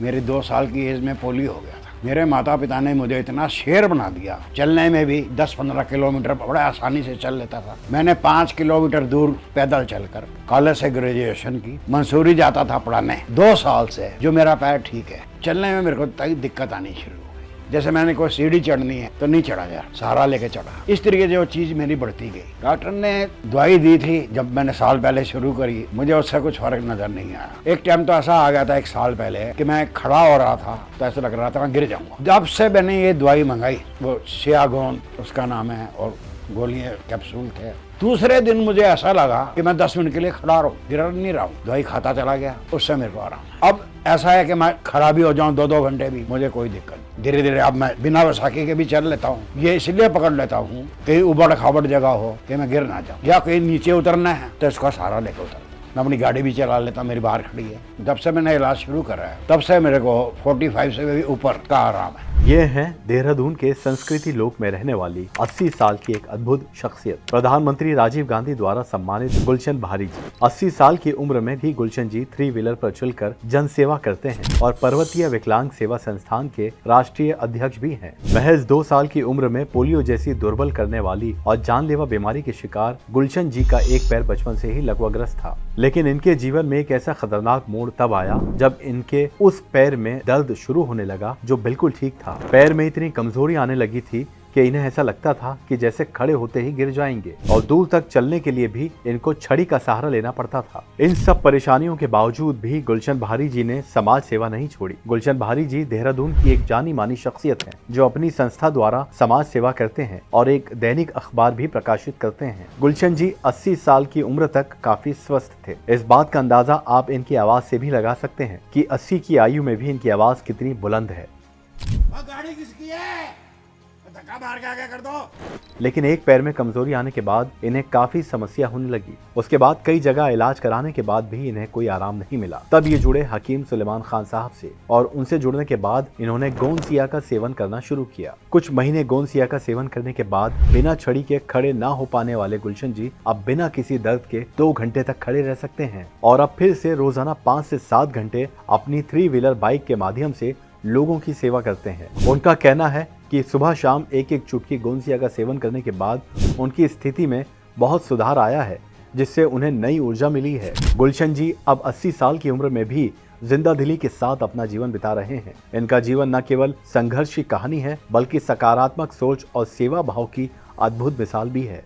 मेरी 2 साल की एज में पोलियो हो गया था। मेरे माता पिता ने मुझे इतना शेर बना दिया, चलने में भी 10-15 किलोमीटर बड़े आसानी से चल लेता था। मैंने 5 किलोमीटर दूर पैदल चलकर कॉलेज से ग्रेजुएशन की। मंसूरी जाता था पढ़ाने। 2 साल से जो मेरा पैर ठीक है, चलने में मेरे को तक दिक्कत आनी शुरू हो गई। जैसे मैंने कोई सीढ़ी चढ़नी है तो नहीं चढ़ा जा, सहारा लेके चढ़ा। इस तरीके से वो चीज मेरी बढ़ती गई। डॉक्टर ने दवाई दी थी जब मैंने साल पहले शुरू करी, मुझे उससे कुछ फर्क नजर नहीं आया। एक टाइम तो ऐसा आ गया था 1 साल पहले कि मैं खड़ा हो रहा था तो ऐसा लग रहा था मैं गिर जाऊंगा। जब से मैंने ये दवाई मंगाई, वो सियागोन उसका नाम है और गोलियां कैप्सूल थे, दूसरे दिन मुझे ऐसा लगा कि मैं 10 मिनट के लिए खड़ा रहूं, गिर नहीं रहा हूं। दवाई खाता चला गया, उससे मेरे को आराम। अब ऐसा है कि मैं खड़ा भी हो जाऊं 2-2 घंटे भी, मुझे कोई दिक्कत नहीं। धीरे धीरे अब मैं बिना वसाखी के भी चल लेता हूँ। ये इसलिए पकड़ लेता हूँ कहीं उबड़ खाबड़ जगह हो कि मैं गिर ना जाऊँ, या कहीं नीचे उतरना है तो इसका सहारा लेकर उतरना। मैं अपनी गाड़ी भी चला लेता, मेरी बाहर खड़ी है। जब से मैंने इलाज शुरू करा है तब से मेरे को 45 से भी ऊपर का आराम है। ये है देहरादून के संस्कृति लोक में रहने वाली 80 साल की एक अद्भुत शख्सियत, प्रधानमंत्री राजीव गांधी द्वारा सम्मानित गुलशन भारी जी। 80 साल की उम्र में भी गुलशन जी 3 व्हीलर पर चलकर जन सेवा करते हैं और पर्वतीय विकलांग सेवा संस्थान के राष्ट्रीय अध्यक्ष भी हैं। महज 2 साल की उम्र में पोलियो जैसी दुर्बल करने वाली और जानलेवा बीमारी के शिकार गुलशन जी का एक पैर बचपन से ही लकवाग्रस्त था, लेकिन इनके जीवन में एक ऐसा खतरनाक मोड़ तब आया जब इनके उस पैर में दर्द शुरू होने लगा जो बिल्कुल ठीक था। पैर में इतनी कमजोरी आने लगी थी कि इन्हें ऐसा लगता था कि जैसे खड़े होते ही गिर जाएंगे और दूर तक चलने के लिए भी इनको छड़ी का सहारा लेना पड़ता था। इन सब परेशानियों के बावजूद भी गुलशन भारी जी ने समाज सेवा नहीं छोड़ी। गुलशन भारी जी देहरादून की एक जानी मानी शख्सियत है जो अपनी संस्था द्वारा समाज सेवा करते हैं और एक दैनिक अखबार भी प्रकाशित करते हैं। गुलशन जी 80 साल की उम्र तक काफी स्वस्थ थे। इस बात का अंदाजा आप इनकी आवाज से भी लगा सकते हैं कि 80 की आयु में भी इनकी आवाज कितनी बुलंद है। गाड़ी किसकी है? धक्का मार के आगे कर दो। लेकिन एक पैर में कमजोरी आने के बाद इन्हें काफी समस्या होने लगी। उसके बाद कई जगह इलाज कराने के बाद भी इन्हें कोई आराम नहीं मिला। तब ये जुड़े हकीम सुलेमान खान साहब से और उनसे जुड़ने के बाद इन्होंने गोंदसिया का सेवन करना शुरू किया। कुछ महीने गोंदसिया का सेवन करने के बाद बिना छड़ी के खड़े ना हो पाने वाले गुलशन जी अब बिना किसी दर्द के 2 घंटे तक खड़े रह सकते हैं और अब फिर से रोजाना 5 से 7 घंटे अपनी 3 व्हीलर बाइक के माध्यम से लोगों की सेवा करते हैं। उनका कहना है कि सुबह शाम एक चुटकी गोंदसिया का सेवन करने के बाद उनकी स्थिति में बहुत सुधार आया है, जिससे उन्हें नई ऊर्जा मिली है। गुलशन जी अब 80 साल की उम्र में भी जिंदा दिली के साथ अपना जीवन बिता रहे हैं। इनका जीवन न केवल संघर्ष की कहानी है बल्कि सकारात्मक सोच और सेवा भाव की अद्भुत मिसाल भी है।